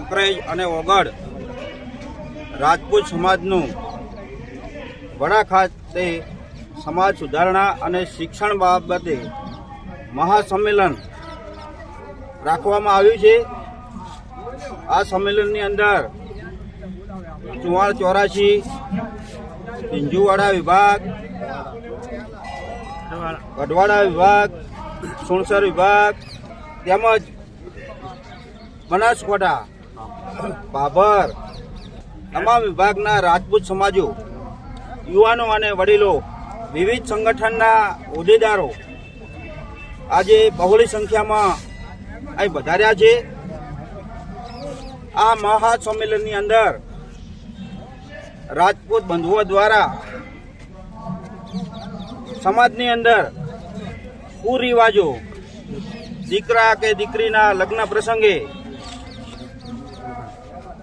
કાંકરેજ અને ઓગળ રાજપૂત સમાજનું વડા ખાતે સમાજ સુધારણા અને શિક્ષણ બાબતે મહાસંમેલન રાખવામાં આવ્યું છે। આ સંમેલનની અંદર 4484 પિંજુવાડા વિભાગ, ગઢવાડા વિભાગ, સુણસર વિભાગ તેમજ બનાસકાંઠા, ભાભર તમામ વિભાગના રાજપૂત સમાજો, યુવાનો અને વડીલો, વિવિધ સંગઠનના હોદ્દેદારો આજે બહોળી સંખ્યામાં અહીં પધાર્યા છે। આ મહાસંમેલનની અંદર રાજપૂત બંધુઓ દ્વારા સમાજની અંદર કુરિવાજો, દીકરા કે દીકરીના લગ્ન પ્રસંગે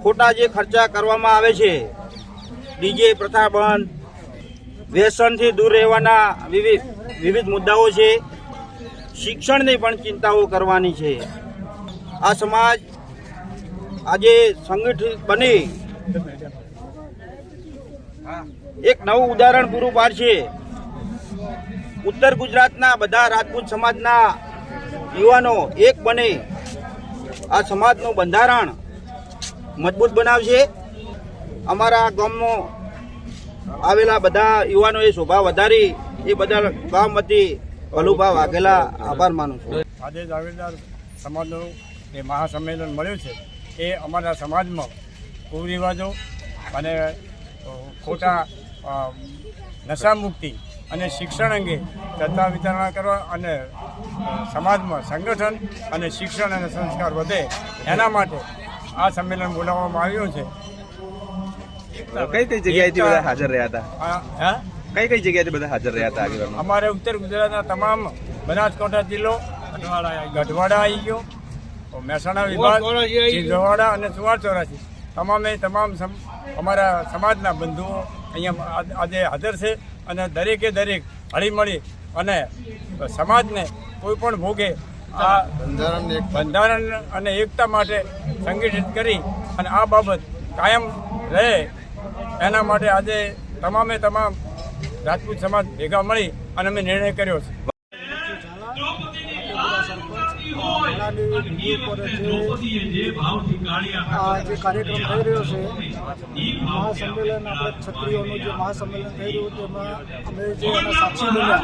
ખોટા જે ખર્ચા કરવામાં આવે છે, ડીજે પ્રથા બંધ, વ્યસનથી દૂર રહેવાના વિવિધ મુદ્દાઓ છે, શિક્ષણની પણ ચિંતાઓ કરવાની છે। આ સમાજ આજે સંગઠિત બની એક નવું ઉદાહરણ પૂરું પાડશે। ઉત્તર ગુજરાતના બધા રાજપૂત સમાજના યુવાનો એક બની આ સમાજનું બંધારણ મજબૂત બનાવશે। અમારા ગામમાં આવેલા બધા યુવાનોએ શોભા વધારી એ બદલ ગામ વતી ભલુભા વાઘેલા આભાર માનું છું। આજે જાગીરદાર સમાજનું જે મહાસંમેલન મળ્યું છે એ અમારા સમાજમાં કુરિવાજો અને ખોટા નશા મુક્તિ અને શિક્ષણ અંગે ચર્ચા વિચારણા કરવા અને સમાજમાં સંગઠન અને શિક્ષણ અને સંસ્કાર વધે એના માટે આ સંમેલન બોલાવવામાં આવ્યું છે। કઈ કઈ જગ્યાએથી બધા હાજર રહ્યા હતા? કઈ કઈ જગ્યાએથી બધા હાજર રહ્યા હતા આગેવાનો? અમારે ઉત્તર ગુજરાતના તમામ બનાસકાંઠા જિલ્લો, ગઢવાડા આવી ગયો, મહેસાણા વિભાગ, ચિંચવાડા અને 4484 તમામે તમામ અમારા સમાજના બંધુઓ અહીંયા આજે હાજર છે અને દરેકે દરેક હળીમળી અને સમાજને કોઈ પણ ભોગે આ બંધારણ અને એકતા માટે સંગઠિત કરી અને આ બાબત કાયમ રહે એના માટે આજે તમામે તમામ રાજપૂત સમાજ ભેગા મળી અને અમે નિર્ણય કર્યો છે। જે કાર્યક્રમ થઈ રહ્યો છે મહાસંમેલન, આપણે ક્ષત્રિયોનું જે મહાસંમેલન થઈ રહ્યું તેમાં અમે જે એના સાક્ષી બન્યા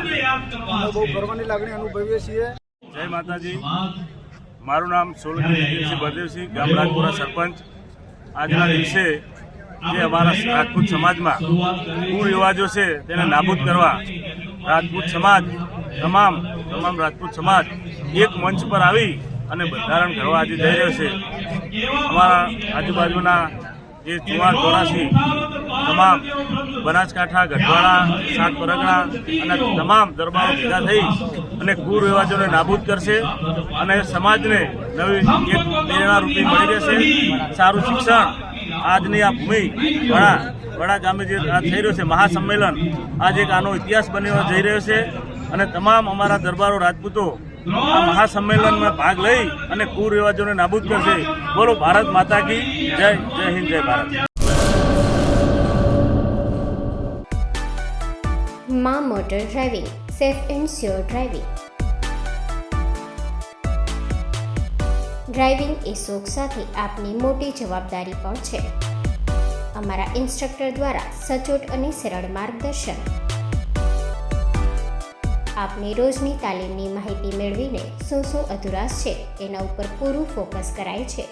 અમે બહુ ગર્વની લાગણી અનુભવીએ છીએ। જય માતાજી। મારું નામ સોલંકી બળદેવસિંહ, ગામ રાજપુરા સરપંચ। આજના દિવસે જે અમારા રાજપૂત સમાજમાં કુરિવાજો છે તેને નાબૂદ કરવા રાજપૂત સમાજ તમામ રાજપૂત સમાજ એક મંચ પર આવી અને બંધારણ ઘડવા આજે જઈ રહ્યો છે। અમારા આજુબાજુના જે 4484 તમામ બનાસકાંઠા, ગઢવાડા, 7 પરગણા અને તમામ દરબારો ભેગા થઈ અને કુરિવાજોને નાબૂદ કરશે અને સમાજને નવી એક પ્રેરણારૂપી મળી રહેશે। સારું શિક્ષણ આજની આ ભૂમિ વડા ગામે જે આ થઈ રહ્યો છે મહાસંમેલન, આજ એક આનો ઇતિહાસ બનવા જઈ રહ્યો છે અને તમામ અમારા દરબારો રાજપૂતો આ મહાસંમેલનમાં ભાગ લઈ અને કુરિવાજોને નાબૂદ કરશે। બોલો ભારત માતા કી જય। જય હિન્દ, જય ભારત। માં motor driving, safe and sure driving. Driving એ શોખ સાથે આપની મોટી જવાબદારી પણ છે। અમારા ઇન્સ્ટ્રક્ટર દ્વારા સચોટ અને સરળ માર્ગદર્શન આપની રોજની તાલીમની માહિતી મેળવીને શું અધુરાશ છે એના ઉપર પૂરું ફોકસ કરાય છે।